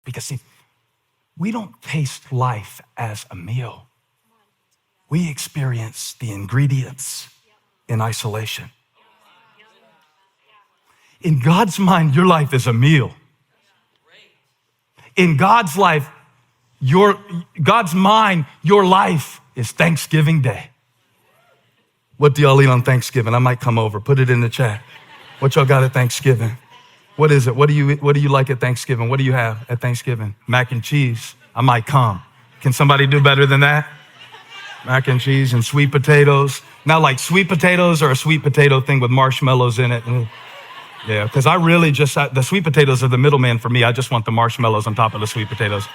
Because see, we don't taste life as a meal. We experience the ingredients in isolation. In God's mind, your life is a meal. In God's life, God's mind, your life is Thanksgiving Day. What do y'all eat on Thanksgiving? I might come over. Put it in the chat. What y'all got at Thanksgiving? What is it? What do you like at Thanksgiving? What do you have at Thanksgiving? Mac and cheese. I might come. Can somebody do better than that? Mac and cheese and sweet potatoes. Now, like sweet potatoes or a sweet potato thing with marshmallows in it. Yeah, because I really the sweet potatoes are the middleman for me. I just want the marshmallows on top of the sweet potatoes,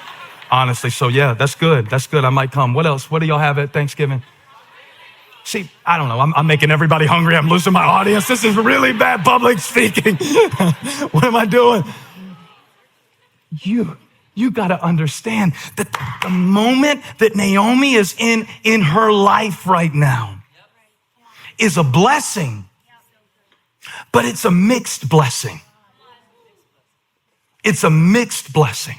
honestly. So yeah, that's good. That's good. I might come. What else? What do y'all have at Thanksgiving? See, I don't know. I'm making everybody hungry. I'm losing my audience. This is really bad public speaking. What am I doing? You got to understand that the moment that Naomi is in her life right now is a blessing, but it's a mixed blessing. It's a mixed blessing.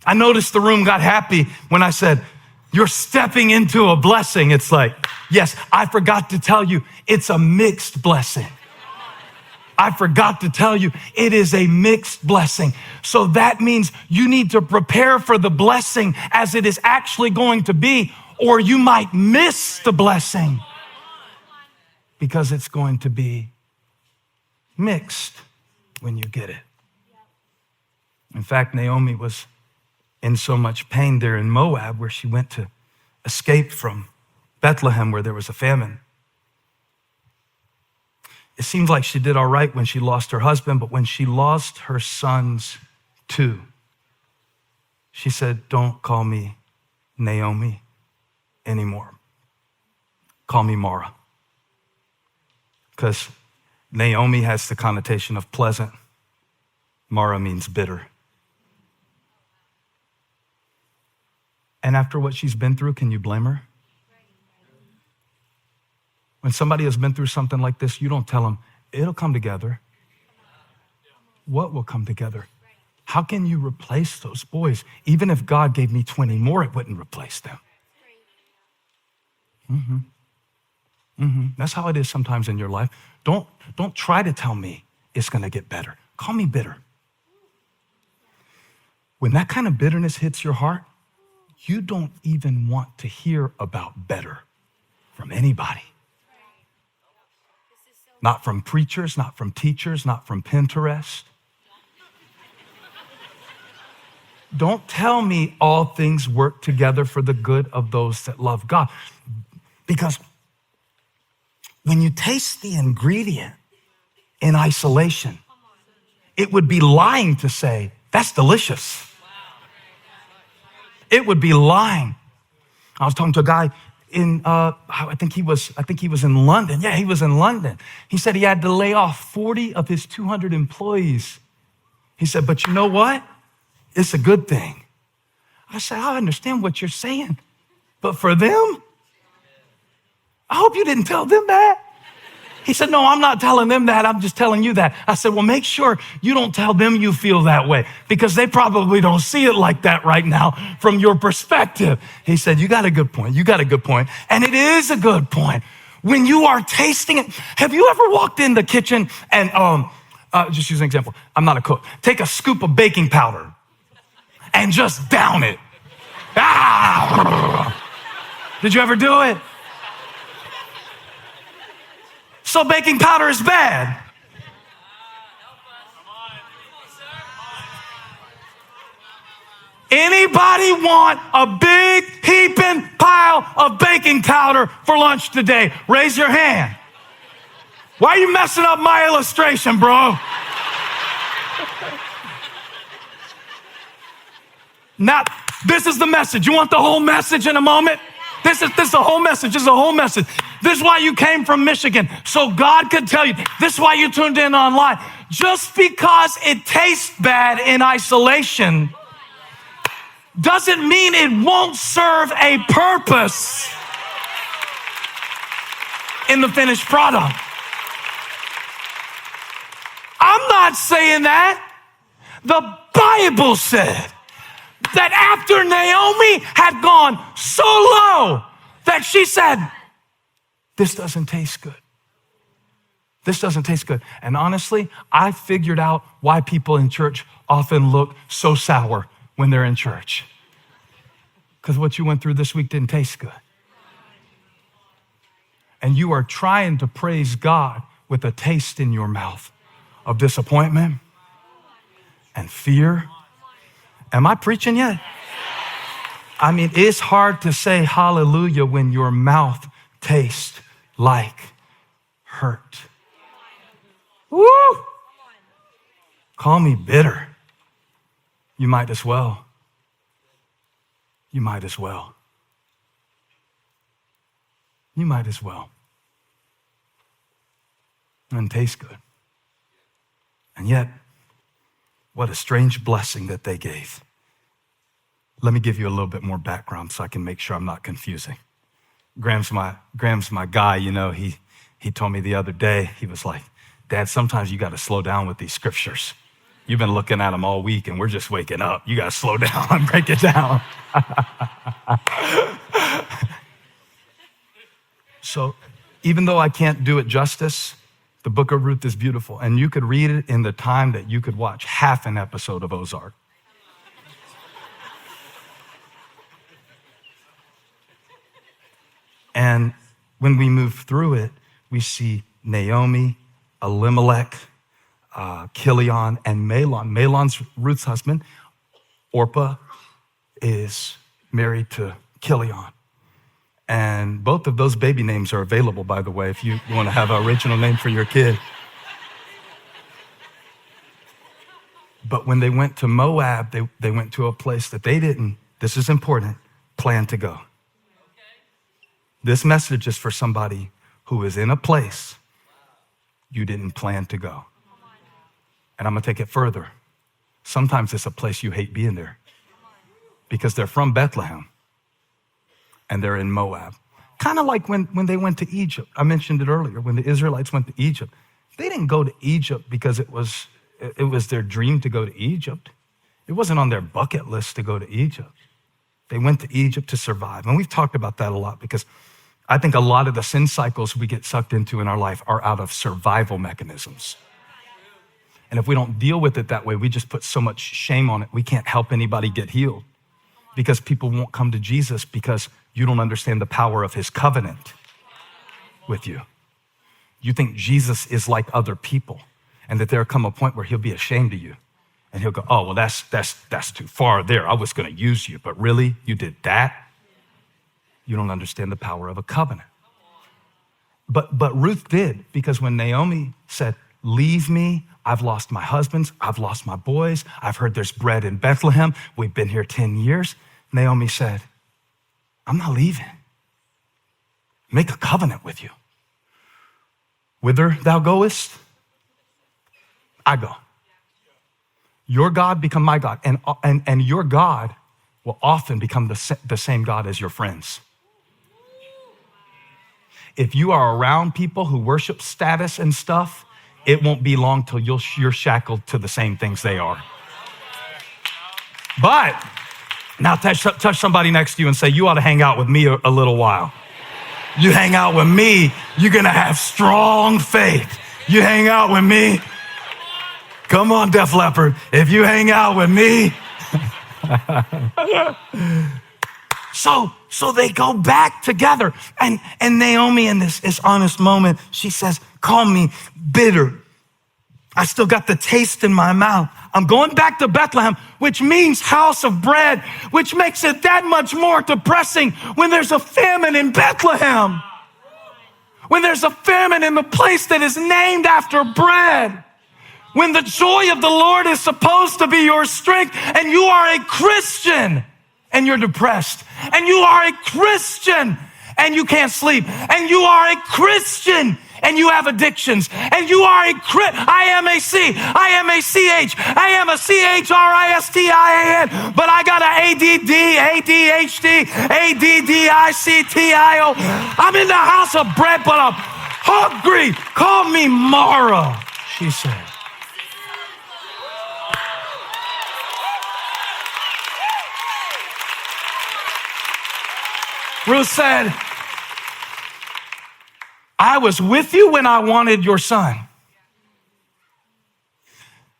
I noticed the room got happy when I said, you're stepping into a blessing. It's like, yes, I forgot to tell you, it's a mixed blessing. I forgot to tell you, it is a mixed blessing. So that means you need to prepare for the blessing as it is actually going to be, or you might miss the blessing because it's going to be mixed when you get it. In fact, Naomi was in so much pain there in Moab, where she went to escape from Bethlehem, where there was a famine. It seems like she did all right when she lost her husband, but when she lost her sons too, she said, don't call me Naomi anymore. Call me Mara. Because Naomi has the connotation of pleasant. Mara means bitter. And after what she's been through, can you blame her? When somebody has been through something like this, you don't tell them, it'll come together. What will come together? How can you replace those boys? Even if God gave me 20 more, it wouldn't replace them. That's how it is sometimes in your life. Don't try to tell me it's going to get better. Call me bitter. When that kind of bitterness hits your heart, you don't even want to hear about better from anybody. Not from preachers, not from teachers, not from Pinterest. Don't tell me all things work together for the good of those that love God. Because when you taste the ingredient in isolation, it would be lying to say, that's delicious. It would be lying. I was talking to a guy in, I think he was in London. Yeah, he was in London. He said he had to lay off 40 of his 200 employees. He said, but you know what? It's a good thing. I said, I understand what you're saying, but for them, I hope you didn't tell them that. He said, no, I'm not telling them that. I'm just telling you that. I said, well, make sure you don't tell them you feel that way, because they probably don't see it like that right now from your perspective. He said, you got a good point. You got a good point. And it is a good point. When you are tasting it, have you ever walked in the kitchen and, just use an example. I'm not a cook. Take a scoop of baking powder and just down it. Ah! Did you ever do it? So baking powder is bad. Anybody want a big heaping pile of baking powder for lunch today? Raise your hand. Why are you messing up my illustration, bro? Now, this is the message. You want the whole message in a moment? This is the whole message. This is the whole message. This is why you came from Michigan, so God could tell you. This is why you tuned in online. Just because it tastes bad in isolation doesn't mean it won't serve a purpose in the finished product. I'm not saying that. The Bible said that after Naomi had gone so low that she said, this doesn't taste good. This doesn't taste good. And honestly, I figured out why people in church often look so sour when they're in church. Because what you went through this week didn't taste good. And you are trying to praise God with a taste in your mouth of disappointment and fear. Am I preaching yet? I mean, it's hard to say hallelujah when your mouth tastes like hurt. Woo! Call me bitter. You might as well. You might as well. You might as well. And taste good. And yet, what a strange blessing that they gave. Let me give you a little bit more background so I can make sure I'm not confusing. Graham's my guy, you know, he told me the other day, he was like, Dad, sometimes you got to slow down with these scriptures. You've been looking at them all week and we're just waking up. You got to slow down and break it down. So even though I can't do it justice, the book of Ruth is beautiful. And you could read it in the time that you could watch half an episode of Ozark. And when we move through it, we see Naomi, Elimelech, Chilion, and Mahlon. Mahlon's Ruth's husband. Orpah is married to Chilion. And both of those baby names are available, by the way, if you want to have an original name for your kid. But when they went to Moab, they went to a place that they didn't, this is important, plan to go. This message is for somebody who is in a place you didn't plan to go. And I'm gonna take it further. Sometimes it's a place you hate being there because they're from Bethlehem and they're in Moab. Kind of like when they went to Egypt. I mentioned it earlier, when the Israelites went to Egypt. They didn't go to Egypt because it was their dream to go to Egypt. It wasn't on their bucket list to go to Egypt. They went to Egypt to survive. And we've talked about that a lot because I think a lot of the sin cycles we get sucked into in our life are out of survival mechanisms. And if we don't deal with it that way, we just put so much shame on it. We can't help anybody get healed because people won't come to Jesus because you don't understand the power of his covenant with you. You think Jesus is like other people and that there'll come a point where he'll be ashamed of you. And he'll go, oh, well, that's too far there. I was going to use you, but really, you did that? You don't understand the power of a covenant. But Ruth did, because when Naomi said, leave me, I've lost my husbands, I've lost my boys, I've heard there's bread in Bethlehem, we've been here 10 years. Naomi said, I'm not leaving. Make a covenant with you. Whither thou goest, I go. Your God become my God, and your God will often become the same God as your friends. If you are around people who worship status and stuff, it won't be long till you're shackled to the same things they are. But now touch somebody next to you and say, you ought to hang out with me a little while. You hang out with me, you're gonna have strong faith. You hang out with me. Come on, Def Leppard. If you hang out with me. So they go back together. And Naomi, in this honest moment, she says, call me bitter. I still got the taste in my mouth. I'm going back to Bethlehem, which means house of bread, which makes it that much more depressing when there's a famine in Bethlehem. When there's a famine in the place that is named after bread. When the joy of the Lord is supposed to be your strength and you are a Christian and you're depressed, and you are a Christian and you can't sleep, and you are a Christian and you have addictions, and you are I am a C, I am a CH, I am a CHRISTIAN, but I got a ADD, ADHD, ADDICTIO. I'm in the house of bread, but I'm hungry. Call me Mara, she said. Ruth said, I was with you when I wanted your son.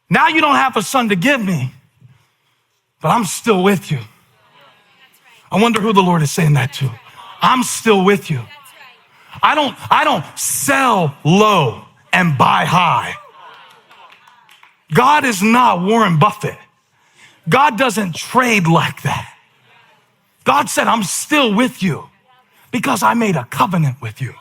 Now you don't have a son to give me, but I'm still with you. I wonder who the Lord is saying that to. I'm still with you. I don't sell low and buy high. God is not Warren Buffett. God doesn't trade like that. God said, I'm still with you because I made a covenant with you.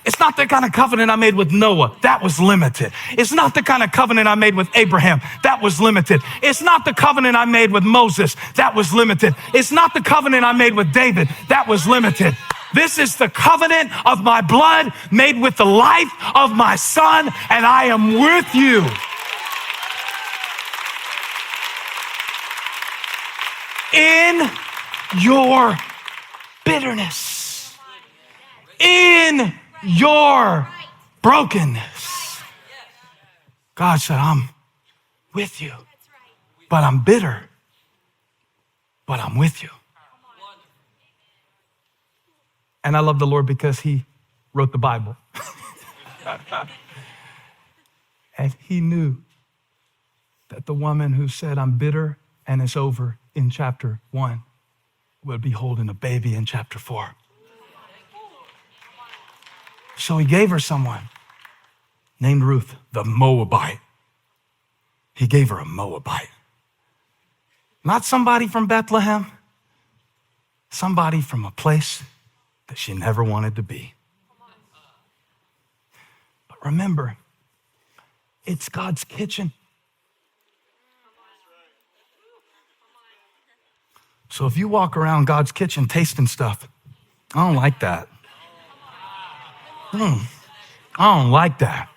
It's not the kind of covenant I made with Noah. That was limited. It's not the kind of covenant I made with Abraham. That was limited. It's not the covenant I made with Moses. That was limited. It's not the covenant I made with David. That was limited. This is the covenant of my blood made with the life of my son, and I am with you. In your bitterness, in your brokenness. God said, I'm with you, but I'm bitter, but I'm with you. And I love the Lord because he wrote the Bible. And he knew that the woman who said, I'm bitter and it's over in chapter 1 would be holding a baby in chapter 4. So he gave her someone named Ruth, the Moabite. He gave her a Moabite. Not somebody from Bethlehem, somebody from a place that she never wanted to be. But remember, it's God's kitchen. So if you walk around God's kitchen tasting stuff, I don't like that. I don't like that.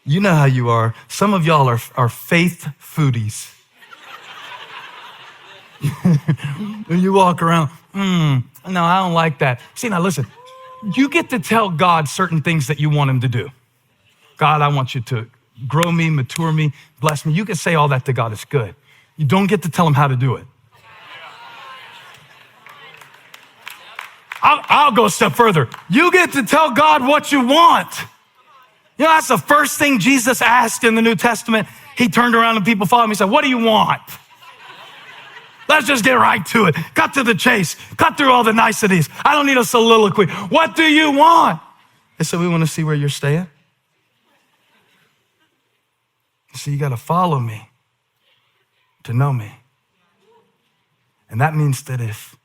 You know how you are. Some of y'all are faith foodies. You walk around, no, I don't like that. See, now listen, you get to tell God certain things that you want him to do. God, I want you to grow me, mature me, bless me. You can say all that to God. It's good. You don't get to tell him how to do it. I'll go a step further. You get to tell God what you want. You know, that's the first thing Jesus asked in the New Testament. He turned around and people followed him. He said, what do you want? Let's just get right to it. Cut to the chase. Cut through all the niceties. I don't need a soliloquy. What do you want? They said, we want to see where you're staying. So you got to follow me to know me. And that means that if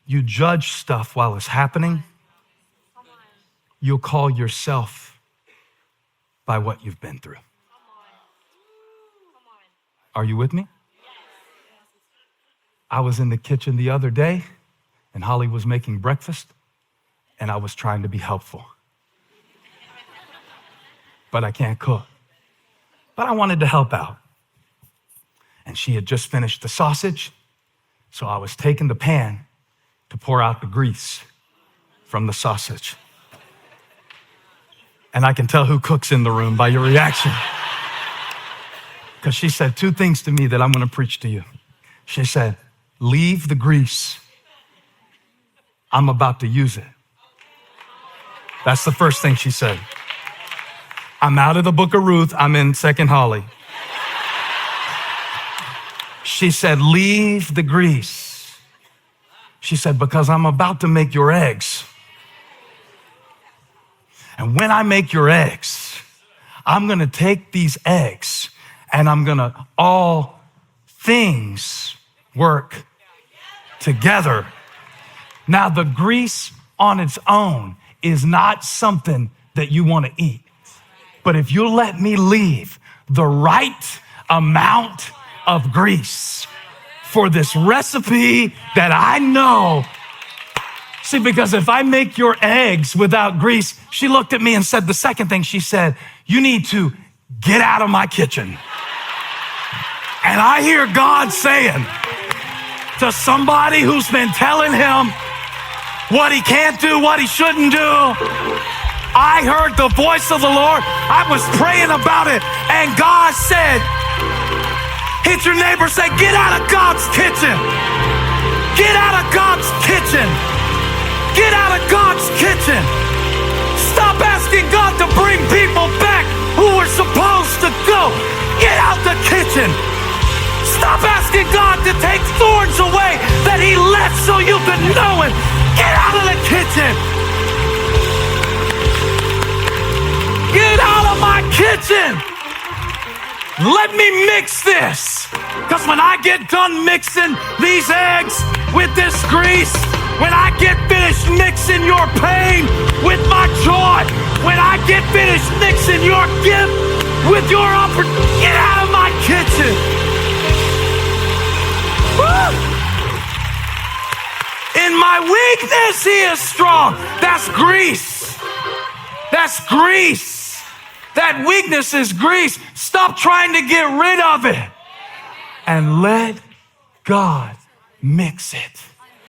you judge stuff while it's happening, you'll call yourself by what you've been through. Are you with me? I was in the kitchen the other day and Holly was making breakfast and I was trying to be helpful. But I can't cook. But I wanted to help out. And she had just finished the sausage, so I was taking the pan to pour out the grease from the sausage. And I can tell who cooks in the room by your reaction. Because she said two things to me that I'm going to preach to you. She said, leave the grease. I'm about to use it. That's the first thing she said. I'm out of the book of Ruth. I'm in 2nd Holly. She said, leave the grease. She said, because I'm about to make your eggs. And when I make your eggs, I'm going to take these eggs and I'm going to all things work together. Now, the grease on its own is not something that you want to eat. But if you let me leave the right amount of grease for this recipe that I know. See, because if I make your eggs without grease, she looked at me and said the second thing. She said, you need to get out of my kitchen. And I hear God saying to somebody who's been telling him what he can't do, what he shouldn't do, I heard the voice of the Lord. I was praying about it. And God said, Hit your neighbor, say, get out of God's kitchen. Get out of God's kitchen. Get out of God's kitchen. Stop asking God to bring people back who were supposed to go. Get out the kitchen. Stop asking God to take thorns away that he left so you could know him. Get out of the kitchen. Get out of my kitchen. Let me mix this. Because when I get done mixing these eggs with this grease, when I get finished mixing your pain with my joy, when I get finished mixing your gift with your opportunity, get out of my kitchen. Woo! In my weakness, he is strong. That's grease. That's grease. That weakness is grease. Stop trying to get rid of it and let God mix it.